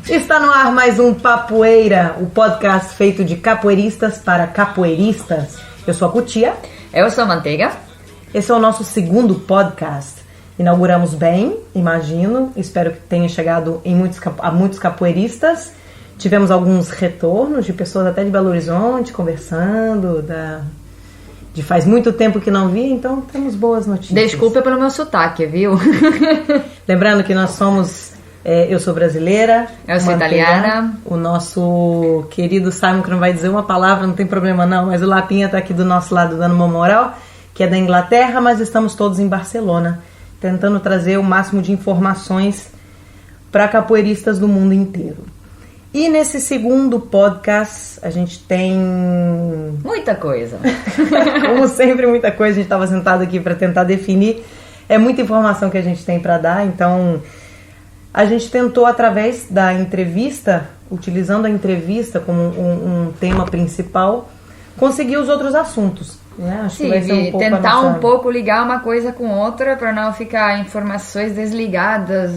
Está no ar mais um Papoeira, o podcast feito de capoeiristas para capoeiristas. Eu sou a Cutia. Eu sou a Manteiga. Esse é o nosso segundo podcast. Inauguramos bem, imagino. Espero que tenha chegado a muitos capoeiristas. Tivemos alguns retornos de pessoas até de Belo Horizonte conversando, de faz muito tempo que não vi, então temos boas notícias. Desculpa pelo meu sotaque, viu? Lembrando que nós somos... eu sou brasileira. Eu sou italiana. O nosso querido Simon, que não vai dizer uma palavra, não tem problema não, mas o Lapinha está aqui do nosso lado dando uma moral, que é da Inglaterra, mas estamos todos em Barcelona, tentando trazer o máximo de informações para capoeiristas do mundo inteiro. E nesse segundo podcast a gente tem... muita coisa. Como sempre, muita coisa. A gente estava sentado aqui para tentar definir. É muita informação que a gente tem para dar, então... A gente tentou, através da entrevista, utilizando a entrevista como um tema principal, conseguir os outros assuntos. Né? Acho que vai ser um pouco tentar um pouco ligar uma coisa com outra para não ficar informações desligadas.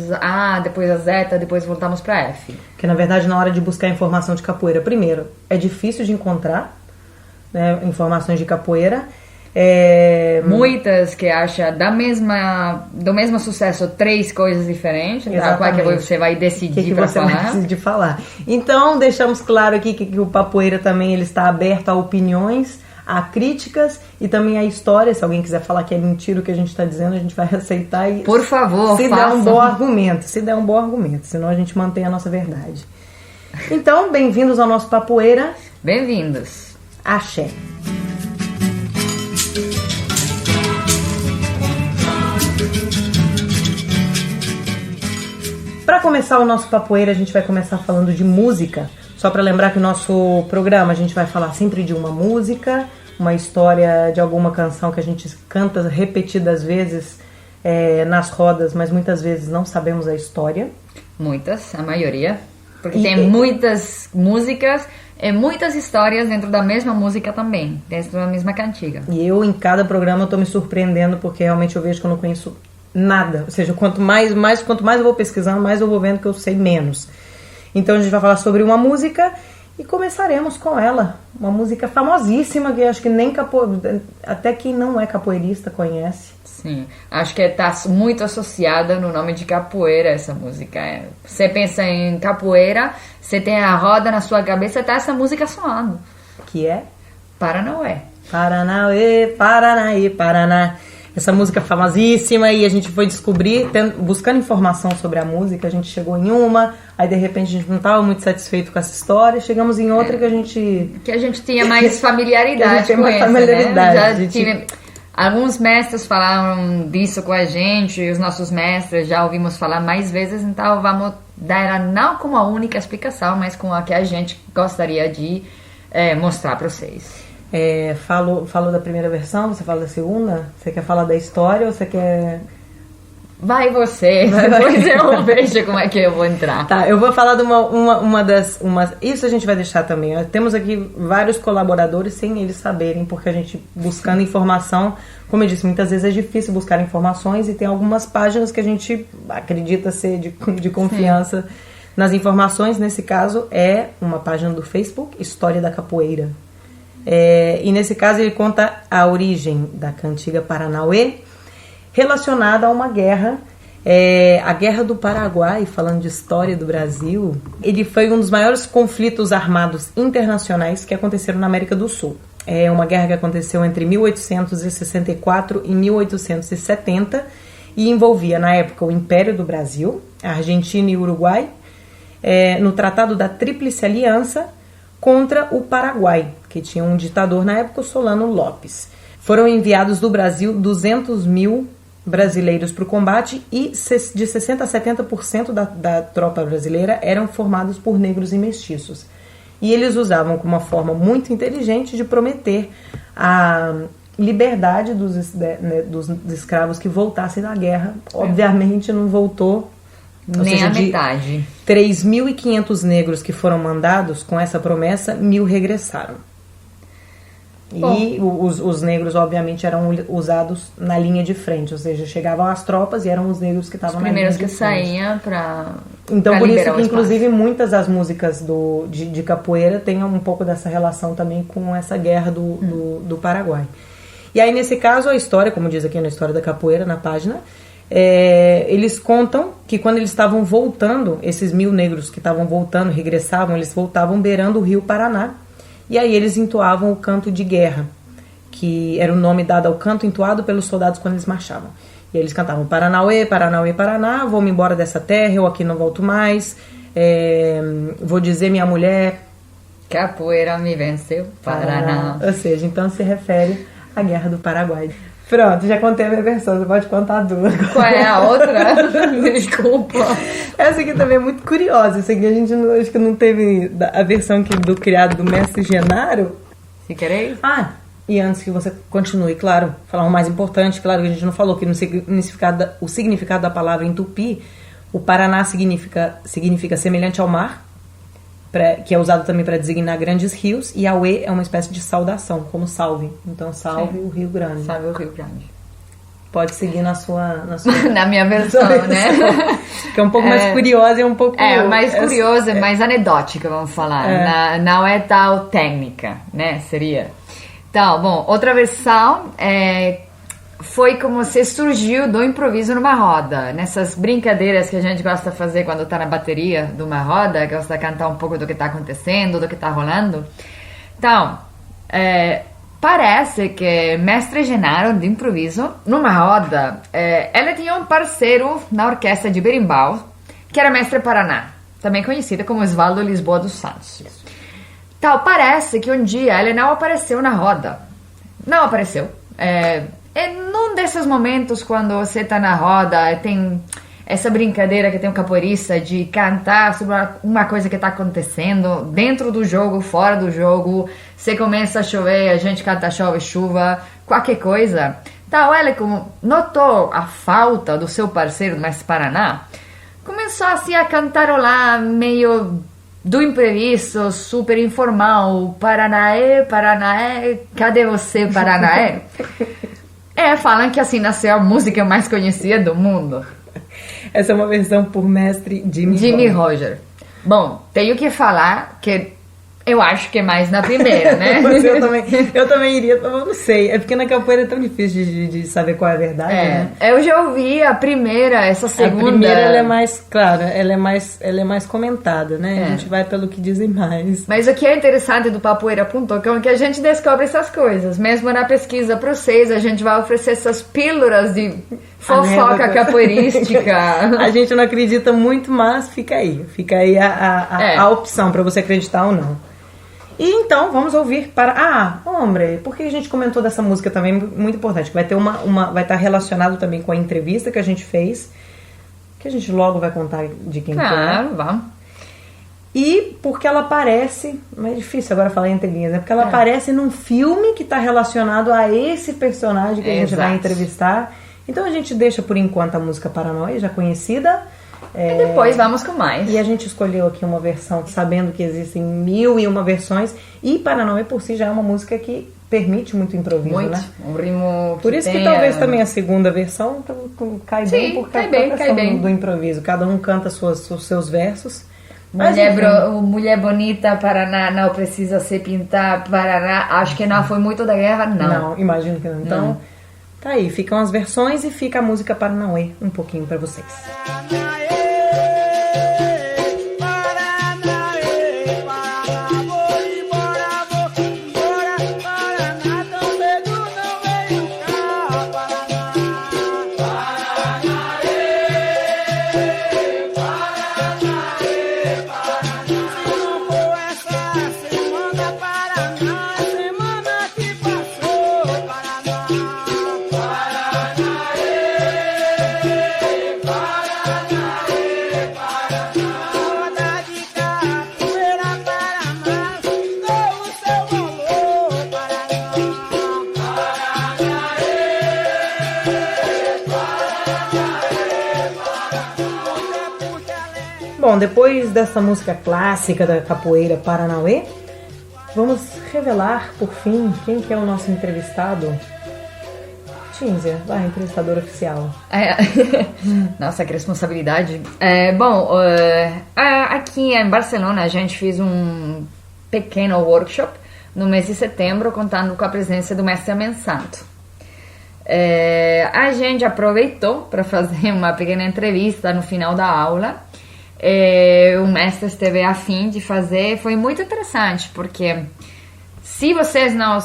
Depois a Z, depois voltamos para F. Porque, na verdade, na hora de buscar informação de capoeira, primeiro, é difícil de encontrar, né, informações de capoeira. Muitas que acham do mesmo sucesso 3 coisas diferentes. Qual que você vai decidir para falar? Vai decidir falar. Então deixamos claro aqui que o Papoeira também ele está aberto a opiniões, a críticas e também a história. Se alguém quiser falar que é mentira o que a gente está dizendo, a gente vai aceitar. E por favor, se der um bom argumento, senão a gente mantém a nossa verdade. Então, bem-vindos ao nosso Papoeira. Bem-vindos. Axé. Para começar o nosso Papoeira, a gente vai começar falando de música. Só para lembrar que o nosso programa, a gente vai falar sempre de uma música, uma história de alguma canção que a gente canta repetidas vezes nas rodas, mas muitas vezes não sabemos a história. Muitas, a maioria. Porque tem muitas músicas e muitas histórias dentro da mesma música também, dentro da mesma cantiga. E eu, em cada programa, eu tô me surpreendendo, porque realmente eu vejo que eu não conheço nada. Ou seja, quanto mais eu vou pesquisando, mais eu vou vendo que eu sei menos. Então a gente vai falar sobre uma música e começaremos com ela. Uma música famosíssima que eu acho que até quem não é capoeirista conhece. Sim, acho que está muito associada no nome de capoeira essa música. Você pensa em capoeira, você tem a roda na sua cabeça, tá essa música soando. Que é? Paranauê. Paranauê, Paranaí, Paraná. Essa música famosíssima, e a gente foi descobrir, buscando informação sobre a música, a gente chegou em uma, aí de repente a gente não estava muito satisfeito com essa história, chegamos em outra que a gente tinha mais familiaridade com essa, né? Alguns mestres falaram disso com a gente, e os nossos mestres já ouvimos falar mais vezes, então vamos dar ela não como a única explicação, mas com a que a gente gostaria de mostrar para vocês. Falou da primeira versão, você fala da segunda? Você quer falar da história ou você quer... Vai você, depois eu vejo como é que eu vou entrar. Tá, eu vou falar de isso a gente vai deixar também. Temos aqui vários colaboradores sem eles saberem, porque a gente buscando informação, como eu disse, muitas vezes é difícil buscar informações e tem algumas páginas que a gente acredita ser de confiança. Sim. Nas informações. Nesse caso é uma página do Facebook, História da Capoeira. E nesse caso ele conta a origem da cantiga Paranauê relacionada a uma guerra, a Guerra do Paraguai. Falando de história do Brasil, ele foi um dos maiores conflitos armados internacionais que aconteceram na América do Sul. É uma guerra que aconteceu entre 1864 e 1870 e envolvia na época o Império do Brasil, a Argentina e o Uruguai, no Tratado da Tríplice Aliança, contra o Paraguai, que tinha um ditador na época, o Solano Lopes. Foram enviados do Brasil 200 mil brasileiros para o combate e de 60% a 70% da tropa brasileira eram formados por negros e mestiços. E eles usavam como uma forma muito inteligente de prometer a liberdade dos escravos que voltassem da guerra. Obviamente não voltou. Nem a metade. 3.500 negros que foram mandados com essa promessa, 1.000 regressaram. E os negros, obviamente, eram usados na linha de frente, ou seja, chegavam as tropas e eram os negros que estavam na linha de frente. Os primeiros que saíam para. Então, por isso que, inclusive, muitas das músicas de capoeira têm um pouco dessa relação também com essa guerra do Paraguai. E aí, nesse caso, a história, como diz aqui na História da Capoeira, na página, eles contam que quando eles estavam voltando, esses 1.000 negros que estavam voltando, regressavam, eles voltavam beirando o rio Paraná. E aí eles entoavam o canto de guerra, que era o nome dado ao canto entoado pelos soldados quando eles marchavam. E eles cantavam Paranauê, Paranauê, Paraná, vou-me embora dessa terra, eu aqui não volto mais, vou dizer minha mulher... Capoeira me venceu, Paraná. Ou seja, então se refere à Guerra do Paraguai. Pronto, já contei a minha versão, você pode contar a tua. Qual é a outra? Desculpa. Essa aqui também é muito curiosa. Essa aqui a gente acho que não teve a versão do criado do mestre Genaro. Se querer. E antes que você continue, claro, falar o mais importante, claro que a gente não falou que o significado da palavra em tupi, o Paraná significa semelhante ao mar, que é usado também para designar grandes rios, e Auê é uma espécie de saudação, como salve. Então, salve o Rio Grande. Salve o Rio Grande. Pode seguir na sua na minha versão, né? Que é um pouco mais curiosa e um pouco... mais curiosa, mais anedótica, vamos falar. Não é tal técnica, né? Seria. Então, bom, outra versão foi como se surgiu do improviso numa roda. Nessas brincadeiras que a gente gosta de fazer quando tá na bateria de uma roda, gosta de cantar um pouco do que tá acontecendo, do que tá rolando. Então, parece que Mestre Genaro, de improviso, numa roda, ela tinha um parceiro na orquestra de berimbau, que era Mestre Paraná, também conhecida como Osvaldo Lisboa dos Santos. Então, parece que um dia ele não apareceu na roda. Não apareceu. Num desses momentos quando você tá na roda, tem essa brincadeira que tem um capoeirista de cantar sobre uma coisa que tá acontecendo dentro do jogo, fora do jogo. Você começa a chover, a gente canta chove, chuva, qualquer coisa. Então, ele como notou a falta do seu parceiro do Mestre Paraná, começou assim a cantarolar meio do imprevisto, super informal. Paranaê, Paranaê, cadê você, Paranaê? Falam que assim nasceu a música mais conhecida do mundo. Essa é uma versão por mestre Jimmy Roger. Bom, tenho que falar que eu acho que é mais na primeira, né? Mas eu também iria, eu não sei. É porque na capoeira é tão difícil de saber qual é a verdade, né? Eu já ouvi a primeira, essa segunda. A primeira ela é mais, claro, ela é mais comentada, né? A gente vai pelo que dizem mais. Mas o que é interessante do Papoeira.com é que a gente descobre essas coisas. Mesmo na pesquisa para vocês, a gente vai oferecer essas pílulas de fofoca capoeirística. A gente não acredita muito, mas fica aí a opção para você acreditar ou não. E então, vamos ouvir porque a gente comentou dessa música também, muito importante, que vai ter vai estar relacionado também com a entrevista que a gente fez, que a gente logo vai contar de quem que é. Claro, vamos. E porque ela aparece, mas é difícil agora falar entre linhas, né? Porque ela aparece num filme que está relacionado a esse personagem que a gente vai entrevistar. Então a gente deixa por enquanto a música Paranauê, já conhecida. E depois vamos com mais. E a gente escolheu aqui uma versão, sabendo que existem 1001 versões. E Paranauê por si já é uma música que permite muito improviso, né? Um ritmo. Por isso que talvez também a segunda versão cai bem, porque cai bem do improviso. Cada um canta os seus versos. Mulher bonita, Paraná, não precisa se pintar, Paraná. Acho que não foi muito da guerra, não. Não, imagino que não. Então, tá aí, ficam as versões e fica a música Paranauê um pouquinho pra vocês. Bom, depois dessa música clássica da capoeira Paranauê, vamos revelar, por fim, quem que é o nosso entrevistado. Tinzia, vai, entrevistadora oficial. Nossa, que responsabilidade. Aqui em Barcelona a gente fez um pequeno workshop no mês de setembro, contando com a presença do mestre Amen Santo. A gente aproveitou para fazer uma pequena entrevista no final da aula. O mestre esteve a fim de fazer, foi muito interessante, porque se vocês não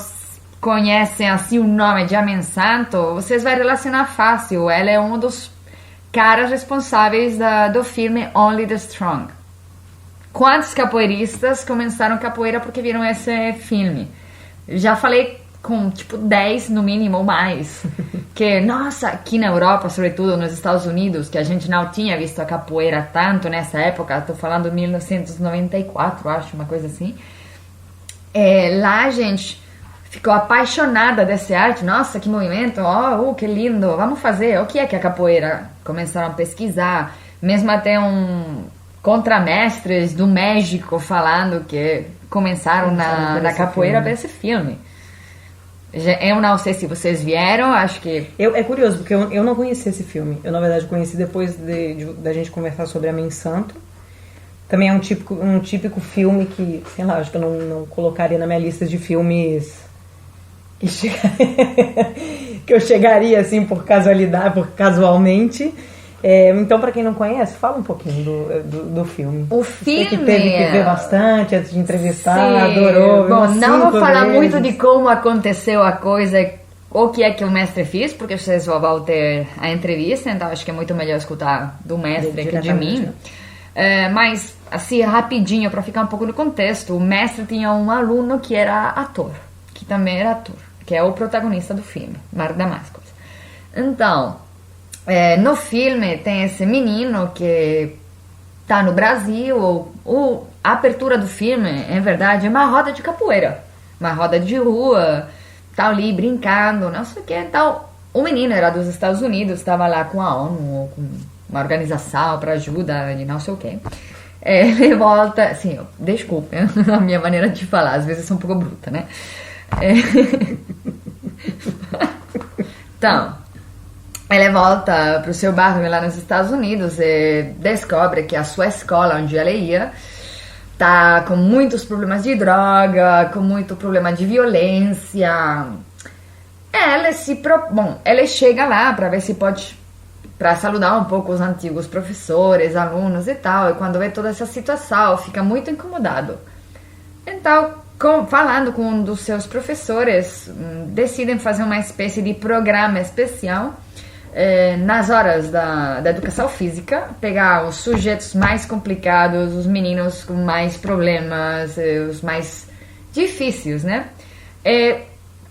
conhecem assim o nome de Amen Santo, vocês vão relacionar fácil. Ela é um dos caras responsáveis do filme Only the Strong. Quantos capoeiristas começaram capoeira porque viram esse filme? Já falei com tipo 10 no mínimo ou mais. Que, nossa, aqui na Europa, sobretudo nos Estados Unidos, que a gente não tinha visto a capoeira tanto nessa época, estou falando de 1994, acho, uma coisa assim. Lá a gente ficou apaixonada dessa arte. Nossa, que movimento, que lindo, vamos fazer. O que é a capoeira? Começaram a pesquisar, mesmo até contramestres do México falando que começaram na capoeira para esse filme. Eu não sei se vocês vieram, acho que... É curioso, porque eu não conheci esse filme. Eu, na verdade, conheci depois da gente conversar sobre Amen Santo. Também é um típico filme que, sei lá, acho que eu não colocaria na minha lista de filmes que eu chegaria assim por casualidade, casualmente. Então, para quem não conhece, fala um pouquinho do filme. O filme... Você que teve que ver bastante antes de entrevistar, adorou. Bom, não vou falar muito de como aconteceu a coisa, o que é que o mestre fez, porque vocês vão ter a entrevista, então acho que é muito melhor escutar do mestre que de mim. Mas, assim, rapidinho, para ficar um pouco no contexto, o mestre tinha um aluno que era ator, que também era ator, que é o protagonista do filme, Marc Damascus. Então... no filme tem esse menino que tá no Brasil. A abertura do filme, em verdade, é uma roda de capoeira, uma roda de rua, tá ali brincando, não sei o que. Então, o menino era dos Estados Unidos, estava lá com a ONU ou com uma organização para ajuda de não sei o que. Ele volta, assim, desculpe a minha maneira de falar, às vezes é um pouco bruta, né? Então, ele volta para o seu bairro lá nos Estados Unidos e descobre que a sua escola, onde ela ia, tá com muitos problemas de droga, com muito problema de violência. Ele chega lá para ver se pode, para saludar um pouco os antigos professores, alunos e tal, e quando vê toda essa situação, fica muito incomodado. Então, falando com um dos seus professores, decidem fazer uma espécie de programa especial nas horas da educação física, pegar os sujeitos mais complicados, os meninos com mais problemas, os mais difíceis, né?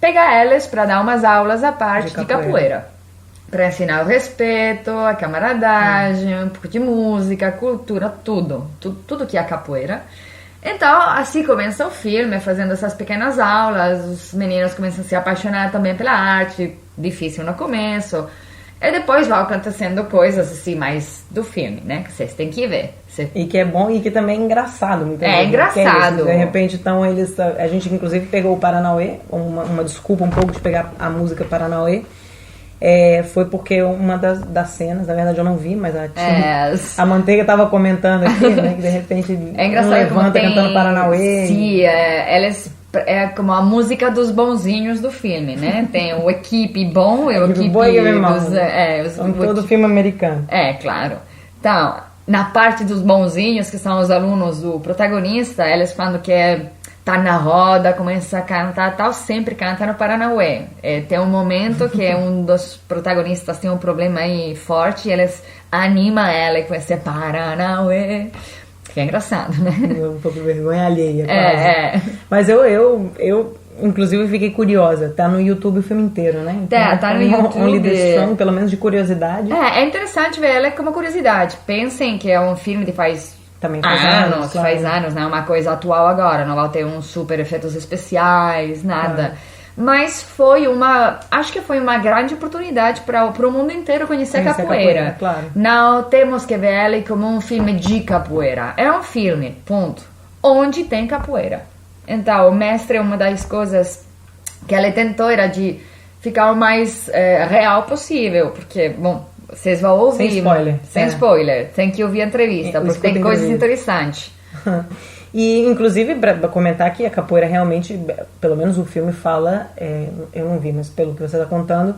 Pegar eles para dar umas aulas à parte de capoeira. Para ensinar o respeito, a camaradagem, um pouco de música, cultura, tudo que é capoeira. Então, assim começa o filme, fazendo essas pequenas aulas, os meninos começam a se apaixonar também pela arte, difícil no começo. E depois vai acontecendo coisas assim mais do filme, né? Que vocês têm que ver. E que é bom e que também é engraçado. Engraçado. De repente, então, a gente inclusive pegou o Paranauê, uma desculpa um pouco de pegar a música Paranauê. Foi porque uma das cenas, na verdade eu não vi, mas a Manteiga estava comentando aqui, né? Que de repente levanta cantando Paranauê. Sim, elas... É como a música dos bonzinhos do filme, né? Tem o equipe bom e o equipe dos... todo filme americano. Claro. Então, na parte dos bonzinhos, que são os alunos do protagonista, eles quando quer tá na roda, começa a cantar tal, sempre canta no Paranauê. Tem um momento que um dos protagonistas tem um problema aí forte e eles animam ela com esse Paranauê. Que é engraçado, né? Um pouco de vergonha alheia, quase. Mas eu inclusive fiquei curiosa. Tá no YouTube o filme inteiro, né? Então, tá no YouTube. Only the Strong, pelo menos de curiosidade. É interessante ver ela como curiosidade. Pensem que é um filme de faz anos, claro. Faz anos, não é uma coisa atual agora. Não vai ter uns super efeitos especiais, nada. Claro. Mas acho que foi uma grande oportunidade para o mundo inteiro conhecer a capoeira. Claro. Não temos que ver ela como um filme de capoeira. É um filme, ponto, onde tem capoeira. Então, o mestre, uma das coisas que ele tentou era de ficar o mais real possível, porque, bom, vocês vão ouvir... Sem spoiler, tem que ouvir a entrevista, porque tem coisas interessantes. E, inclusive, para comentar que a capoeira realmente, pelo menos o filme fala, eu não vi, mas pelo que você está contando,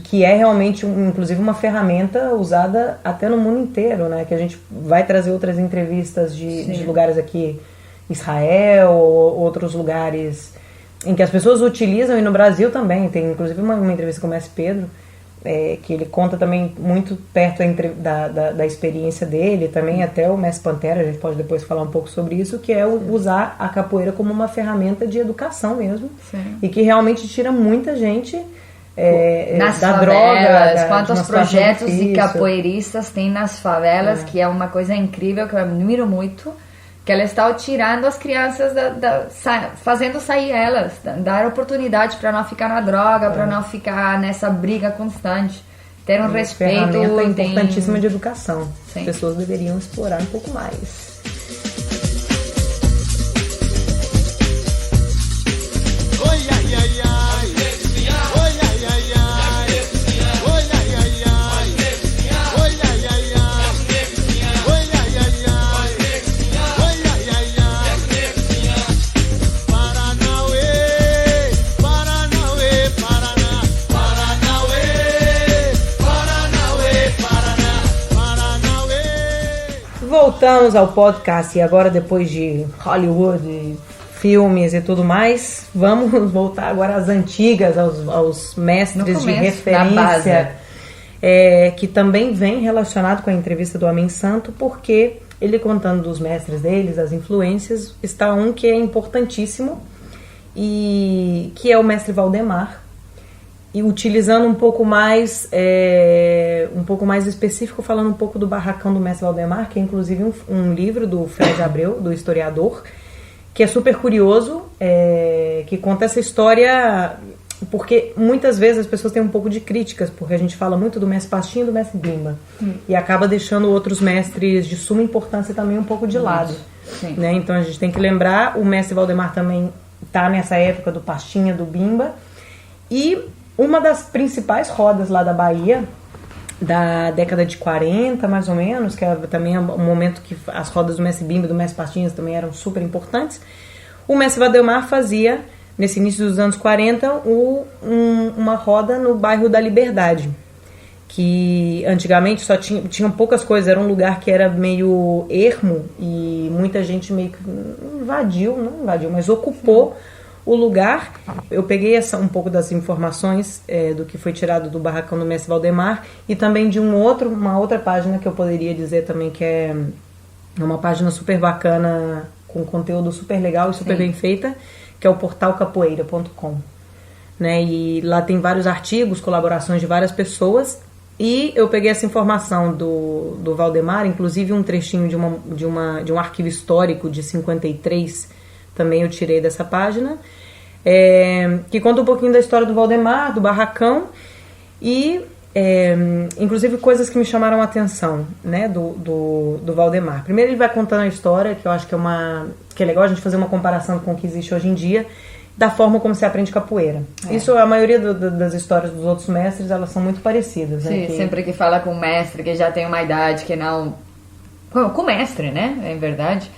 que é realmente, inclusive, uma ferramenta usada até no mundo inteiro, né? Que a gente vai trazer outras entrevistas de lugares aqui, Israel, ou outros lugares em que as pessoas utilizam, e no Brasil também. Tem, inclusive, uma entrevista com o mestre Pedro, que ele conta também muito perto da experiência dele, também até o mestre Pantera, a gente pode depois falar um pouco sobre isso, que é usar a capoeira como uma ferramenta de educação mesmo. Sim. E que realmente tira muita gente nas da favelas, droga. Quantos projetos de capoeiristas tem nas favelas, que é uma coisa incrível, que eu admiro muito, que ela está tirando as crianças, fazendo sair elas, dar oportunidade para não ficar na droga, para não ficar nessa briga constante, ter um respeito. Ferramenta importantíssima de educação. Sim. As pessoas deveriam explorar um pouco mais. Voltamos ao podcast e agora, depois de Hollywood, filmes e tudo mais, vamos voltar agora às antigas, aos mestres de referência, que também vem relacionado com a entrevista do Homem Santo, porque ele contando dos mestres deles, as influências, está um que é importantíssimo, e que é o mestre Valdemar, e utilizando um pouco mais específico, falando um pouco do barracão do mestre Valdemar, que é inclusive um livro do Fred Abreu, do historiador, que é super curioso, que conta essa história, porque muitas vezes as pessoas têm um pouco de críticas, porque a gente fala muito do mestre Pastinha e do mestre Bimba, e acaba deixando outros mestres de suma importância também um pouco de lado. Né? Então a gente tem que lembrar, o mestre Valdemar também está nessa época do Pastinha, do Bimba, e uma das principais rodas lá da Bahia, da década de 40, mais ou menos, que também é um momento que as rodas do mestre Bimba e do mestre Pastinhas também eram super importantes, o mestre Valdemar fazia, nesse início dos anos 40, uma roda no bairro da Liberdade, que antigamente só tinham poucas coisas, era um lugar que era meio ermo, e muita gente meio que mas ocupou o lugar. Eu peguei um pouco das informações do que foi tirado do barracão do mestre Valdemar, e também de uma outra página que eu poderia dizer também que é uma página super bacana, com conteúdo super legal e super bem feita, que é o portal capoeira.com, né? E lá tem vários artigos, colaborações de várias pessoas, e eu peguei essa informação do Valdemar, inclusive um trechinho de um arquivo histórico de 53, também eu tirei dessa página, que conta um pouquinho da história do Valdemar, do barracão, e inclusive coisas que me chamaram a atenção, né, do Valdemar. Primeiro ele vai contando a história, que eu acho que é legal a gente fazer uma comparação com o que existe hoje em dia, da forma como se aprende capoeira. Isso, a maioria das histórias dos outros mestres, elas são muito parecidas. Sim, sempre que fala com um mestre que já tem uma idade que não... Com o mestre, né, em verdade...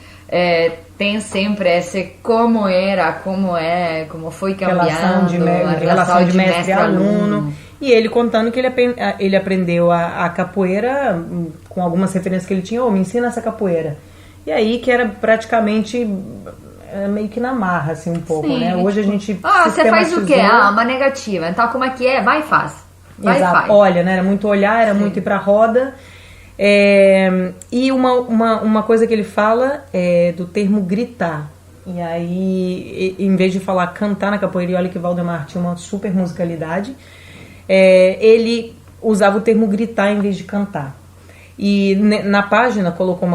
tem sempre esse como era, como foi cambiando, relação de mestre e aluno. E ele contando que ele aprendeu a capoeira com algumas referências que ele tinha, me ensina essa capoeira. E aí que era praticamente meio que na marra, assim, um pouco, né? Hoje a gente você faz o quê? Uma negativa. Então, como é que é? Vai e faz. Exato. Olha, né? Era muito olhar, era muito ir pra roda. E uma coisa que ele fala é do termo gritar. E aí, em vez de falar cantar na capoeira, e olha que Valdemar tinha uma super musicalidade, ele usava o termo gritar em vez de cantar. E na página colocou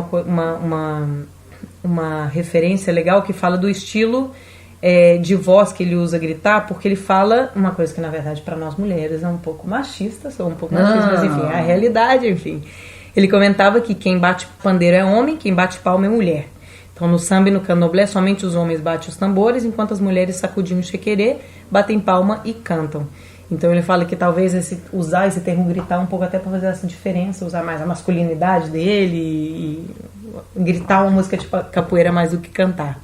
uma referência legal que fala do estilo de voz que ele usa gritar, porque ele fala uma coisa que na verdade para nós mulheres é um pouco machista, mas enfim, é a realidade, enfim. Ele comentava que quem bate pandeiro é homem, quem bate palma é mulher. Então, no samba e no candomblé, somente os homens batem os tambores, enquanto as mulheres sacudindo o chequerê, batem palma e cantam. Então, ele fala que talvez usar esse termo gritar um pouco até para fazer essa diferença, usar mais a masculinidade dele e gritar uma música tipo capoeira mais do que cantar.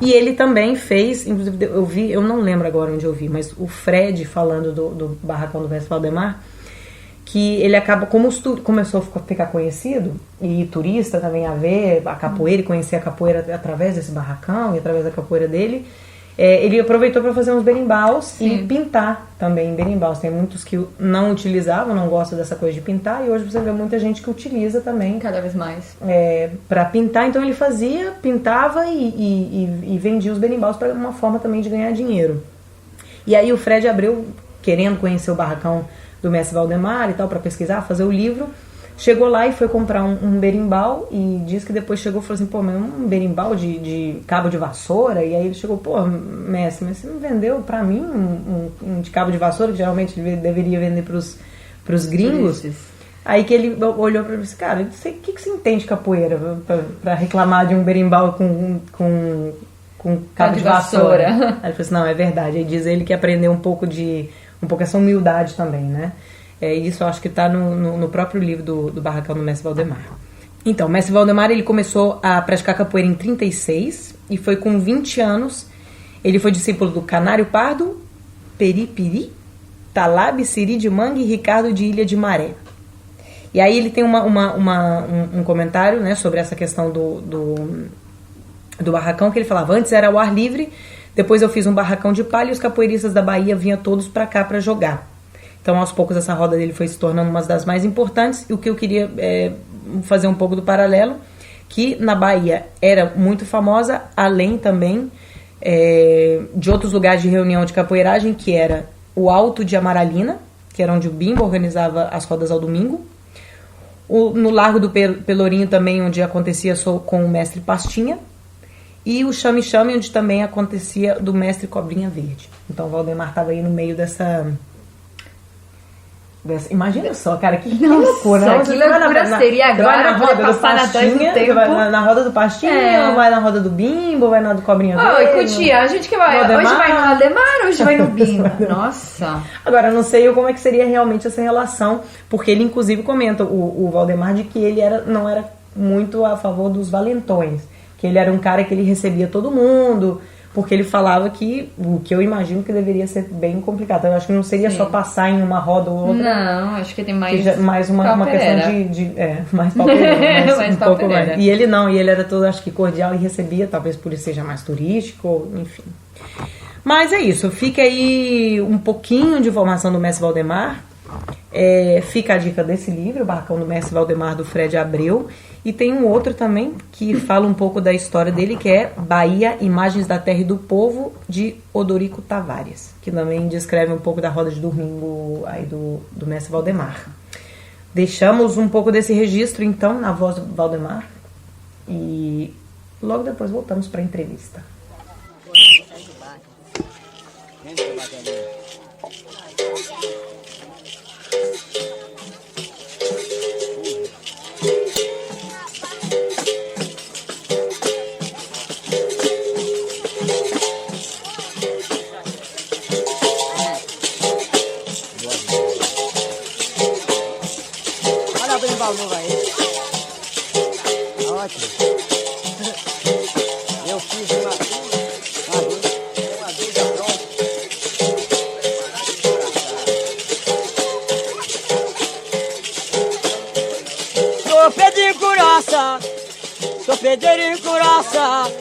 E ele também fez, inclusive eu não lembro agora onde eu vi, mas o Fred falando do barracão do Mestre Valdemar, que ele acaba, como começou a ficar conhecido, e turista também a ver a capoeira e conhecer a capoeira através desse barracão e através da capoeira dele, ele aproveitou para fazer uns berimbaus e pintar também berimbaus. Tem muitos que não utilizavam, não gostam dessa coisa de pintar, e hoje você vê muita gente que utiliza também. Cada vez mais. Para pintar, então ele pintava e vendia os berimbaus para uma forma também de ganhar dinheiro. E aí o Fred Abreu, querendo conhecer o barracão do Mestre Valdemar e tal, para pesquisar, fazer o livro, chegou lá e foi comprar um berimbau, e diz que depois chegou e falou assim, pô, mas um berimbau de cabo de vassoura? E aí ele chegou, pô, mestre, mas você não vendeu pra mim um de cabo de vassoura, que geralmente ele deveria vender pros gringos? Aí que ele olhou pra ele e disse, cara, o que você entende de capoeira pra reclamar de um berimbau com cabo de vassoura? Aí ele falou assim, não, é verdade. Aí diz ele que aprendeu um pouco essa humildade também, né? Isso eu acho que está no próprio livro do Barracão do Mestre Valdemar. Então, o Mestre Valdemar, ele começou a praticar capoeira em 36 e foi com 20 anos. Ele foi discípulo do Canário Pardo, Peripiri, Talab, Siri de Mangue e Ricardo de Ilha de Maré. E aí ele tem um comentário, né, sobre essa questão do barracão, que ele falava, antes era ao ar livre, depois eu fiz um barracão de palha e os capoeiristas da Bahia vinham todos para cá para jogar. Então, aos poucos, essa roda dele foi se tornando uma das mais importantes. E o que eu queria fazer um pouco do paralelo, que na Bahia era muito famosa, além também de outros lugares de reunião de capoeiragem, que era o Alto de Amaralina, que era onde o Bimbo organizava as rodas ao domingo. No Largo do Pelourinho também, onde acontecia com o mestre Pastinha. E o Chame Chame, onde também acontecia do mestre Cobrinha Verde. Então, o Valdemar estava aí no meio dessa... Imagina só, cara, que loucura. Que loucura seria agora na roda do Pastinha, vai na roda do Pastinha, ou vai na roda do Bimbo, ou vai na do Cobrinha Verde. Oi, Cutia, a gente que vai, hoje vai no Valdemar, hoje vai no Bimbo. Nossa. Agora, eu não sei como é que seria realmente essa relação, porque ele inclusive comenta, o Valdemar, de que ele não era muito a favor dos valentões, que ele era um cara que ele recebia todo mundo, porque ele falava que, o que eu imagino que deveria ser bem complicado. Eu acho que não seria só passar em uma roda ou outra. Não, acho que tem mais uma questão de mais paupeira, mais um pouco mais. E ele era todo, acho que cordial e recebia, talvez por isso seja mais turístico, enfim. Mas é isso, fica aí um pouquinho de informação do Mestre Valdemar. Fica a dica desse livro, o Barracão do Mestre Valdemar, do Fred Abreu. E tem um outro também que fala um pouco da história dele, que é Bahia, Imagens da Terra e do Povo, de Odorico Tavares, que também descreve um pouco da roda de domingo aí do Mestre Valdemar. Deixamos um pouco desse registro, então, na voz do Valdemar, e logo depois voltamos para a entrevista. Eu fiz uma dúvida pronta. Sou Pedrinho Curaça, sou Pedrinho Curaça,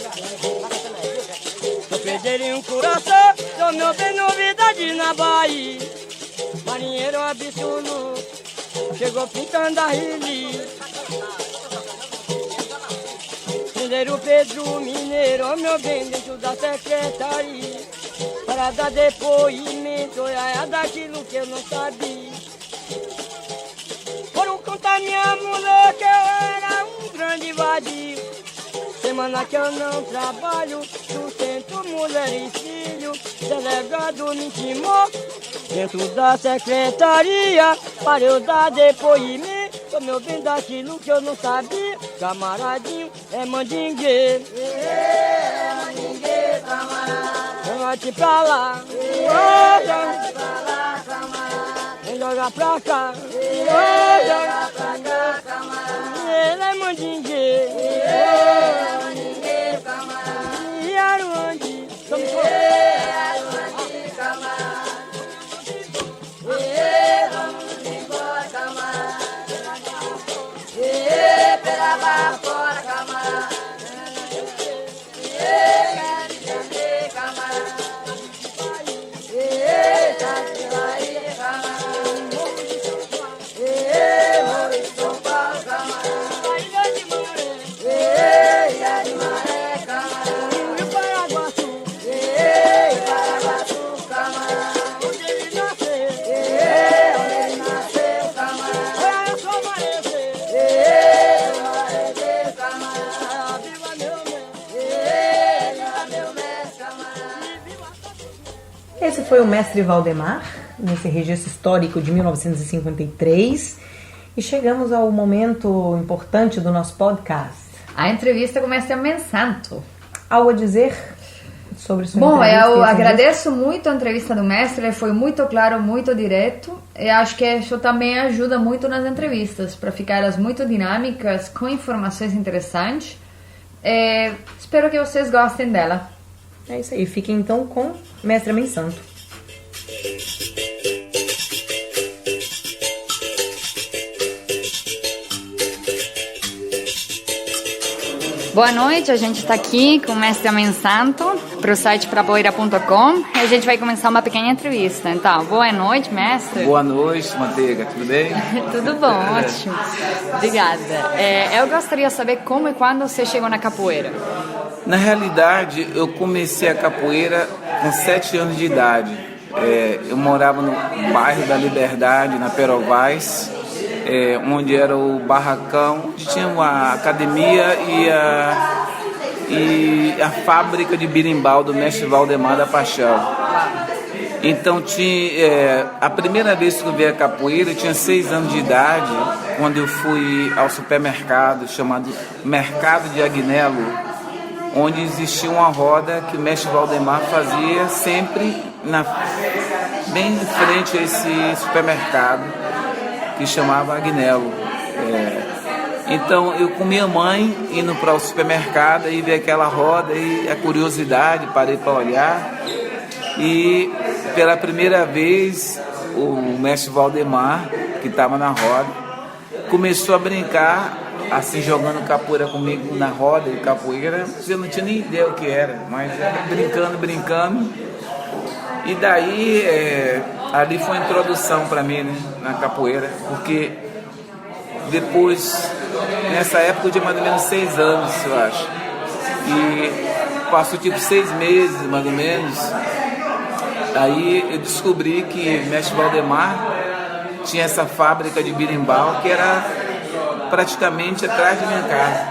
sou Pedrinho Curaça, sou meu bem novidade na Bahia. Marinheiro absoluto, chegou pintando a rile. Mineiro Pedro Mineiro, meu bem, dentro da secretaria, para dar depoimento daquilo que eu não sabia. Foram contar minha mulher que eu era um grande vadio. Semana que eu não trabalho, sustento mulher e filho. Delegado me intimou dentro da secretaria para eu dar depoimento, meu bem, daquilo que eu não sabia. camaradinho é mandingueiro. É mandingueiro, camarada. Joga-te pra lá, Joga-te pra lá, camarada. vem jogar pra cá, Joga pra cá, camarada. ele é mandingueiro. É mandingueiro, camarada. E Aruandi, somos Aruandi, camarada. Vamos embora, camarada. Pela barra fora, camarada. Quero entender, camarada. Tá de Bahia, camarada. Morro de São Paulo, camarada. Ilha de Maré, Ilha de Maré, camarada. Rio Paraguaçu, Paraguaçu, camarada. onde ele nasceu. Onde ele nasceu, camarada. Olha eu sou amanhecer, Camarada. viva meu mestre. Meu mestre, camarada. Esse foi o mestre Valdemar, nesse registro histórico de 1953. E chegamos ao momento importante do nosso podcast. A entrevista com o mestre Mensanto. Algo a dizer sobre sua Bom, entrevista? eu agradeço muito a entrevista do mestre, ele foi muito claro, muito direto. E acho que isso também ajuda muito nas entrevistas, para ficar elas muito dinâmicas, com informações interessantes. Espero que vocês gostem dela. É isso aí, fiquem então com Mestre Mensanto. Boa noite, a gente está aqui com o mestre Mensanto para o site prapoeira.com e a gente vai começar uma pequena entrevista. Então, boa noite, mestre. Boa noite, Manteiga, tudo bem? Tudo bom, ótimo. Obrigada. Eu gostaria de saber como e quando você chegou na capoeira. Na realidade, eu comecei a capoeira com 7 anos de idade. Eu morava no bairro da Liberdade, na Perovais, onde era o barracão, onde tinha uma academia e a fábrica de birimbau do mestre Valdemar da Paixão. Então, a primeira vez que eu vi a capoeira, eu tinha 6 anos de idade, quando eu fui ao supermercado chamado Mercado de Agnello, onde existia uma roda que o mestre Valdemar fazia sempre bem de frente a esse supermercado, que chamava Agnello. Então eu com minha mãe indo para o supermercado e vi aquela roda e a curiosidade, parei para olhar e pela primeira vez o mestre Valdemar, que estava na roda, começou a brincar assim, jogando capoeira comigo na roda de capoeira. Eu não tinha nem ideia o que era, mas era brincando. E daí ali foi a introdução para mim, né, na capoeira, porque depois, nessa época eu tinha mais ou menos 6 anos, eu acho, e passou tipo 6 meses mais ou menos, aí eu descobri que o mestre Valdemar tinha essa fábrica de birimbau que era praticamente atrás de minha casa,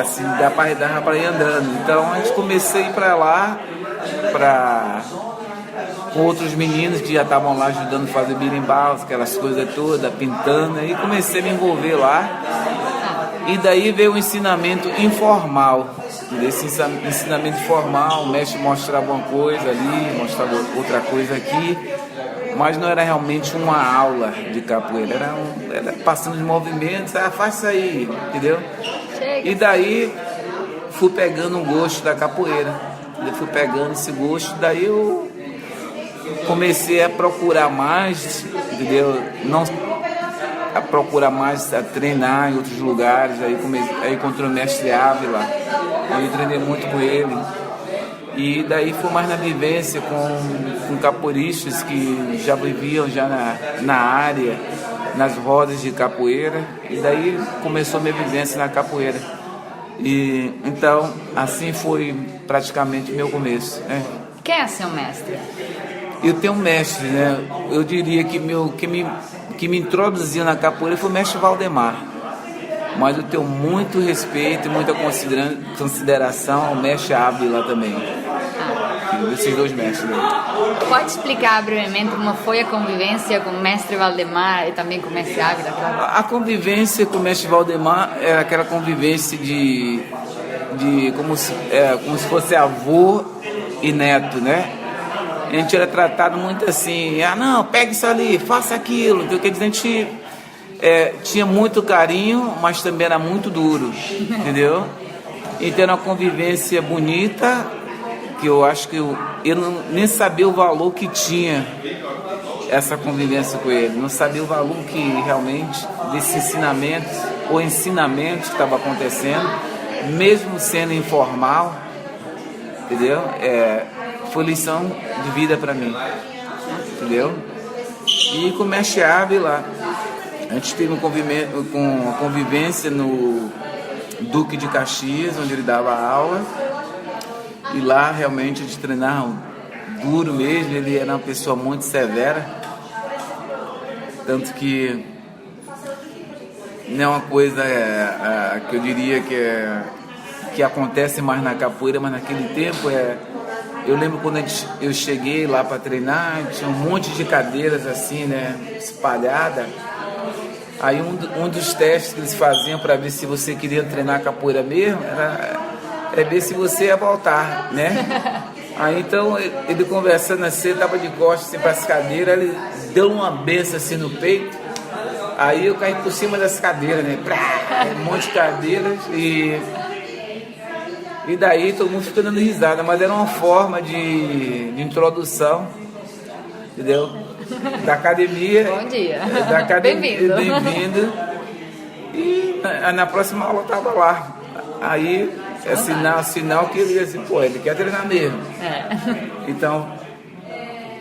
assim, dava para ir andando. Então a gente comecei a ir para lá com outros meninos que já estavam lá ajudando a fazer birimbau, aquelas coisas todas, pintando, aí comecei a me envolver lá. E daí veio o ensinamento informal. Desse ensinamento formal, o mestre mostrava uma coisa ali, mostrava outra coisa aqui, mas não era realmente uma aula de capoeira, era passando de movimentos, faz isso aí, entendeu? E daí fui pegando um gosto da capoeira, fui pegando esse gosto, daí eu comecei a procurar mais, entendeu? A procurar mais, a treinar em outros lugares, aí encontrei o mestre Ávila, aí eu treinei muito com ele. E daí foi mais na vivência com capoeiristas que já viviam já na área, nas rodas de capoeira. E daí começou a minha vivência na capoeira. E então, assim foi praticamente meu começo, né? Quem é seu mestre? Eu tenho um mestre, né? Eu diria que que me introduziu na capoeira foi o mestre Valdemar. Mas eu tenho muito respeito e muita consideração ao mestre Ávila também. filho, desses dois mestres. Pode explicar brevemente como foi a convivência com o mestre Valdemar e também com o mestre Ávila? Claro. A convivência com o mestre Valdemar era aquela convivência de como se fosse avô e neto, né? A gente era tratado muito assim, não, pega isso ali, faça aquilo. Então, quer dizer, a gente tinha muito carinho, mas também era muito duro, entendeu? Então era uma convivência bonita, que eu acho que eu nem sabia o valor que tinha essa convivência com ele, não sabia o valor que realmente desse ensinamento ou ensinamento que estava acontecendo, mesmo sendo informal, entendeu? Foi lição de vida para mim, entendeu? E com o mestre Ávila, a gente teve uma convivência no Duque de Caxias, onde ele dava aula, e lá realmente a gente treinava duro mesmo. Ele era uma pessoa muito severa, tanto que não é uma coisa que eu diria que acontece mais na capoeira, mas naquele tempo eu lembro quando eu cheguei lá para treinar, tinha um monte de cadeiras assim, né, espalhada. Aí um dos testes que eles faziam para ver se você queria treinar capoeira mesmo era ver se você ia voltar, né? Aí então ele conversando assim, estava de costas assim, para as cadeiras, ele deu uma benção assim no peito. Aí eu caí por cima das cadeiras, né? Um monte de cadeiras e daí todo mundo ficou dando risada, mas era uma forma de introdução, entendeu? Da academia. Bom dia. Da academia. Bem-vindo. Bem-vindo. E na próxima aula eu estava lá. Aí é sinal que ele ia assim, pô, ele quer treinar mesmo. Então,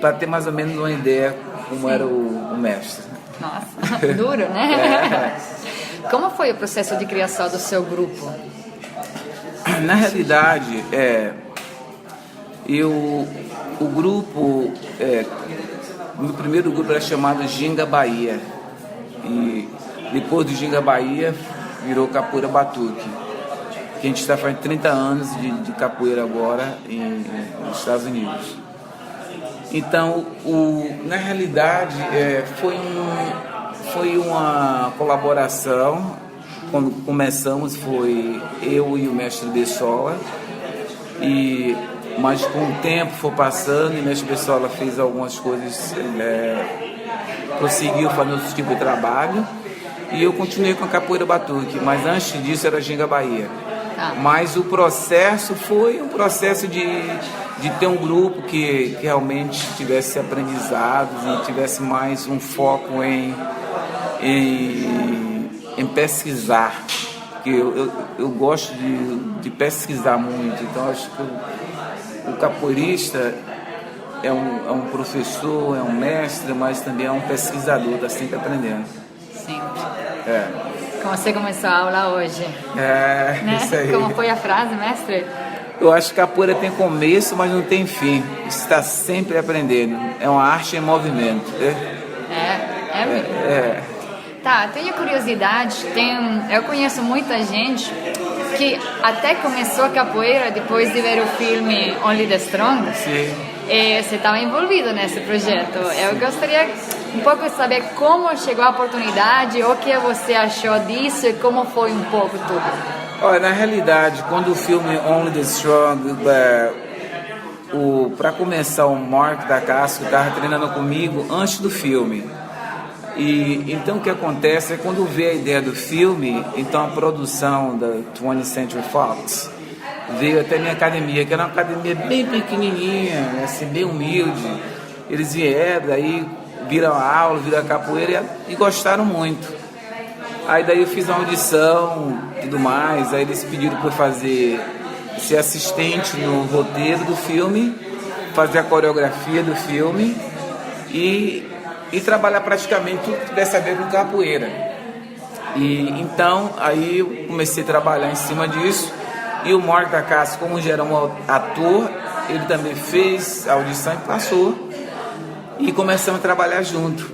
para ter mais ou menos uma ideia como era o mestre. Nossa, duro, né? Como foi o processo de criação do seu grupo? Na realidade, o grupo, o primeiro grupo era chamado Ginga Bahia. E depois do Ginga Bahia, virou Capoeira Batuque. Que a gente está fazendo 30 anos de capoeira agora nos Estados Unidos. Então, na realidade, foi uma colaboração. Quando começamos foi eu e o mestre Bessola, mas com o tempo foi passando e o mestre Bessola fez algumas coisas, prosseguiu fazendo outro tipo de trabalho e eu continuei com a Capoeira Batuque, mas antes disso era Ginga Bahia. Mas o processo foi um processo de ter um grupo que realmente tivesse aprendizados e tivesse mais um foco em pesquisar, porque eu gosto de pesquisar muito, então acho que o capoeirista é um professor, é um mestre, mas também é um pesquisador, está sempre aprendendo. Sempre. Como você começou a aula hoje. Né? Isso aí. Como foi a frase, mestre? Eu acho que a capoeira tem começo, mas não tem fim. Você está sempre aprendendo. É uma arte em movimento. É mesmo. Tá, tenho curiosidade, eu conheço muita gente que até começou a capoeira depois de ver o filme Only the Strong. Sim. E você estava envolvido nesse projeto. Eu gostaria um pouco de saber como chegou a oportunidade, o que você achou disso e como foi um pouco tudo. Olha, na realidade, quando o filme Only the Strong, para começar, o Mark da Casco estava treinando comigo antes do filme. E então o que acontece é quando vê a ideia do filme, então a produção da 20th Century Fox veio até minha academia, que era uma academia bem pequenininha, assim, bem humilde. Eles vieram, daí viram a aula, viram a capoeira e gostaram muito. Aí daí eu fiz uma audição e tudo mais, aí eles pediram para eu ser assistente no roteiro do filme, fazer a coreografia do filme e trabalhar praticamente tudo que tivesse a ver com capoeira. E então aí eu comecei a trabalhar em cima disso. E o Mark da Casa, como já era um ator, ele também fez a audição e passou. E começamos a trabalhar junto.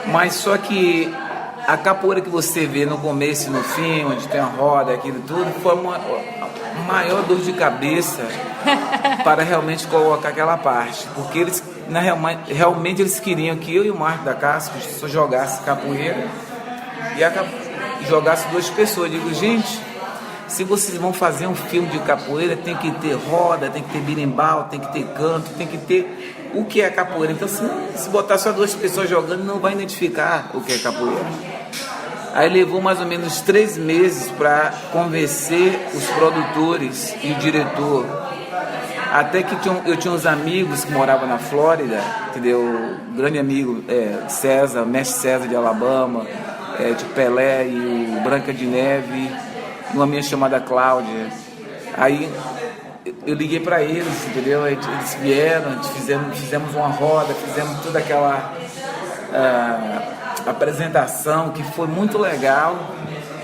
Mas só que a capoeira que você vê no começo e no fim, onde tem a roda, aquilo tudo, foi maior dor de cabeça para realmente colocar aquela parte, porque eles realmente eles queriam que eu e o Marco da Casca só jogasse capoeira e jogasse 2 pessoas. Eu digo, gente, se vocês vão fazer um filme de capoeira, tem que ter roda, tem que ter berimbau, tem que ter canto, tem que ter o que é capoeira. Então, se botar só 2 pessoas jogando, não vai identificar o que é capoeira. Aí levou mais ou menos 3 meses para convencer os produtores e o diretor. Até que eu tinha uns amigos que moravam na Flórida, entendeu? Um grande amigo, César, mestre César de Alabama, de Pelé e o Branca de Neve, e uma amiga chamada Cláudia. Aí eu liguei para eles, entendeu? Aí eles vieram, fizemos uma roda, fizemos toda aquela apresentação que foi muito legal,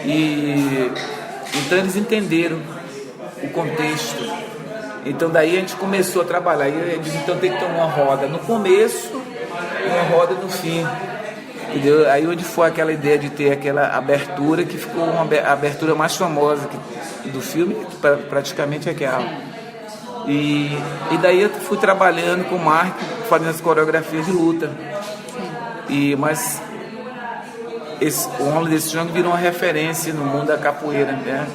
e então eles entenderam o contexto. Então daí a gente começou a trabalhar, e eu disse, então tem que ter uma roda no começo e uma roda no fim, entendeu? Aí onde foi aquela ideia de ter aquela abertura, que ficou uma abertura mais famosa do filme, que praticamente é aquela. E daí eu fui trabalhando com o Marco, fazendo as coreografias de luta. Mas o Only the Strong virou uma referência no mundo da capoeira, né?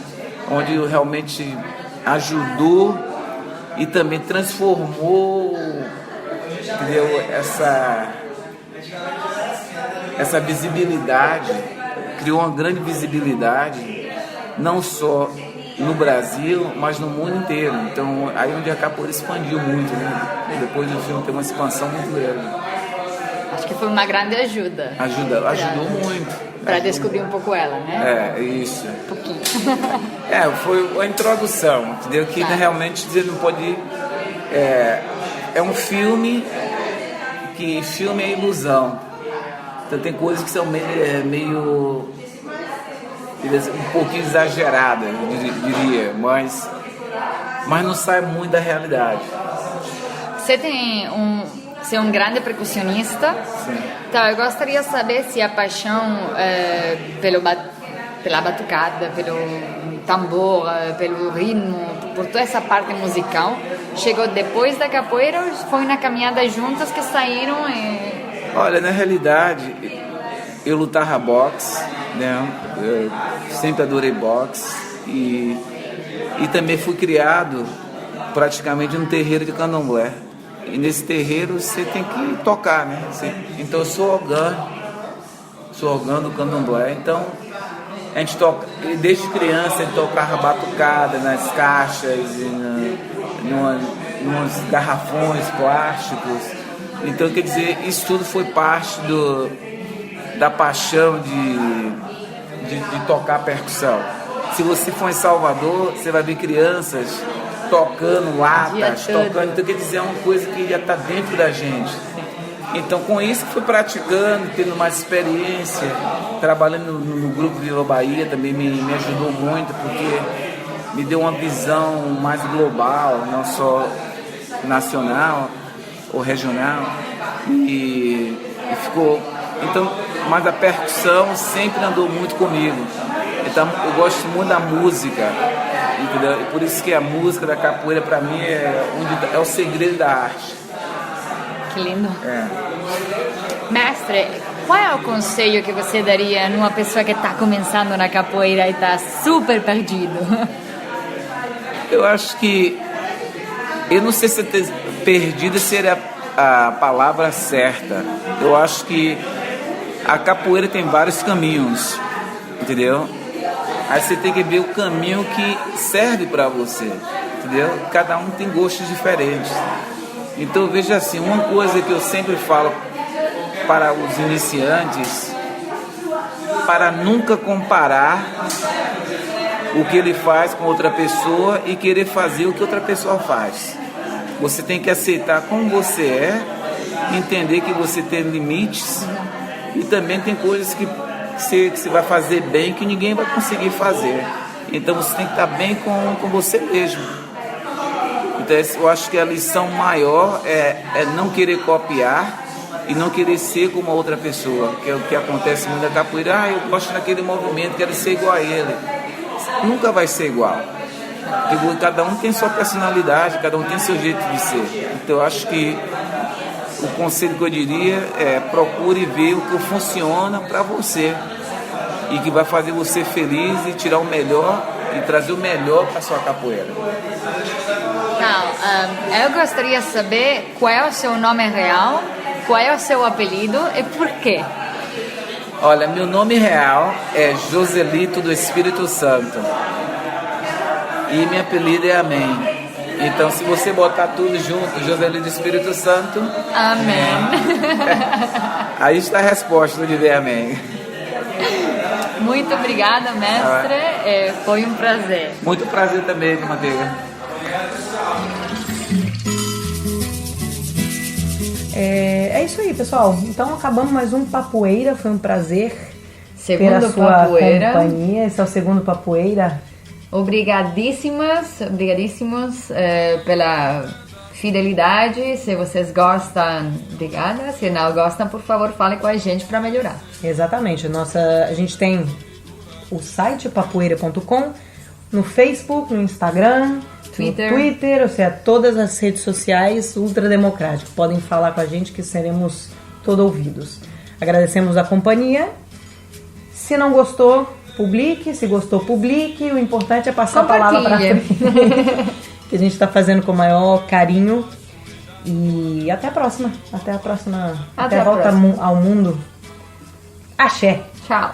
Onde realmente ajudou e também transformou, entendeu? Essa visibilidade, criou uma grande visibilidade, não só no Brasil, mas no mundo inteiro. Então, aí onde a capoeira expandiu muito, né? Depois do filme tem uma expansão muito grande. Acho que foi uma grande ajuda. Ajudou muito. Para descobrir um pouco ela, né? Isso. Um pouquinho. Foi a introdução, entendeu? Que realmente você não pode... É um filme que filme é ilusão. Então tem coisas que são meio um pouquinho exageradas, diria, mas não sai muito da realidade. Você é um grande percussionista. Sim. Então eu gostaria de saber se a paixão pela batucada, pelo tambor, pelo ritmo, por toda essa parte musical, chegou depois da capoeira ou foi na caminhada juntas que saíram? Olha, na realidade, eu lutava boxe, né? Eu sempre adorei boxe e também fui criado praticamente num terreiro de candomblé. E nesse terreiro você tem que tocar, né? Então eu sou órgão do candomblé. Então a gente toca, desde criança a gente tocava batucada nas caixas, nos garrafões plásticos. Então quer dizer, isso tudo foi parte da paixão de tocar percussão. Se você for em Salvador, você vai ver crianças tocando latas, tocando, então quer dizer, é uma coisa que já está dentro da gente. Então com isso fui praticando, tendo mais experiência, trabalhando no grupo Viva Bahia também me ajudou muito, porque me deu uma visão mais global, não só nacional ou regional, e ficou. Então, mas a percussão sempre andou muito comigo. Então eu gosto muito da música, entendeu? E por isso que a música da capoeira para mim é o segredo da arte. Que lindo. Mestre, qual é o conselho que você daria numa pessoa que está começando na capoeira e está super perdido? Eu acho que, eu não sei se perdido seria a palavra certa. Eu acho que a capoeira tem vários caminhos, entendeu? Aí você tem que ver o caminho que serve para você, entendeu? Cada um tem gostos diferentes. Então veja assim, uma coisa que eu sempre falo para os iniciantes, para nunca comparar o que ele faz com outra pessoa e querer fazer o que outra pessoa faz. Você tem que aceitar como você é, entender que você tem limites e também tem coisas que você vai fazer bem que ninguém vai conseguir fazer. Então você tem que estar bem com você mesmo. Então eu acho que a lição maior é não querer copiar e não querer ser como a outra pessoa, que é o que acontece muito na capoeira. Eu gosto daquele movimento, quero ser igual a ele. Nunca vai ser igual. Porque cada um tem sua personalidade, cada um tem seu jeito de ser. Então eu acho que o conselho que eu diria é procure ver o que funciona para você e que vai fazer você feliz e tirar o melhor e trazer o melhor para sua capoeira. Então, eu gostaria de saber qual é o seu nome real, qual é o seu apelido e por quê? Olha, meu nome real é Joselito do Espírito Santo e meu apelido é Amém. Então, se você botar tudo junto, Joselito do Espírito Santo, Amém. Aí está a resposta do Diver Amém. Muito obrigada, mestre. Foi um prazer. Muito prazer também, Manteiga. É isso aí, pessoal. Então acabamos mais um Papoeira. Foi um prazer Segundo ter a sua Papoeira. companhia. Esse é o segundo Papoeira. Obrigadíssimos pela fidelidade. Se vocês gostam, obrigada. Se não gostam, por favor, fale com a gente para melhorar. Exatamente. A gente tem o site papoeira.com, no Facebook, no Instagram, Twitter. no Twitter, ou seja, todas as redes sociais ultrademocráticas. Podem falar com a gente que seremos todo ouvidos. Agradecemos a companhia. Se não gostou, publique. Se gostou, publique. O importante é passar a palavra para frente. Que a gente está fazendo com o maior carinho. E até a próxima. Até a próxima. Até a volta ao mundo. Axé. Tchau.